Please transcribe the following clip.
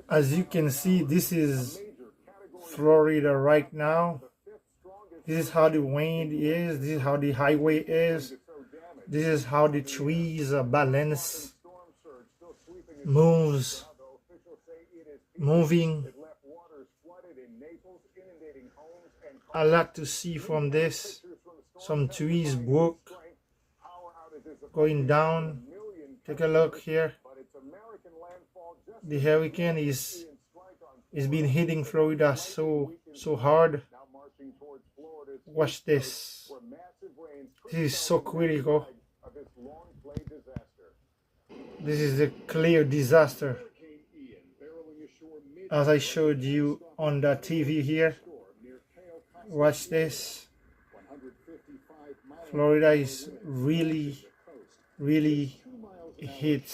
As you can see, this is Florida right now. This is how the wind is. This is how the highway is. This is how the trees balance, moving. I like to see from this some trees broke, going down. Take a look here. The hurricane is been hitting Florida so hard. Watch this. This is so critical. This is a clear disaster, as I showed you on the TV here. Watch this. Florida is really hit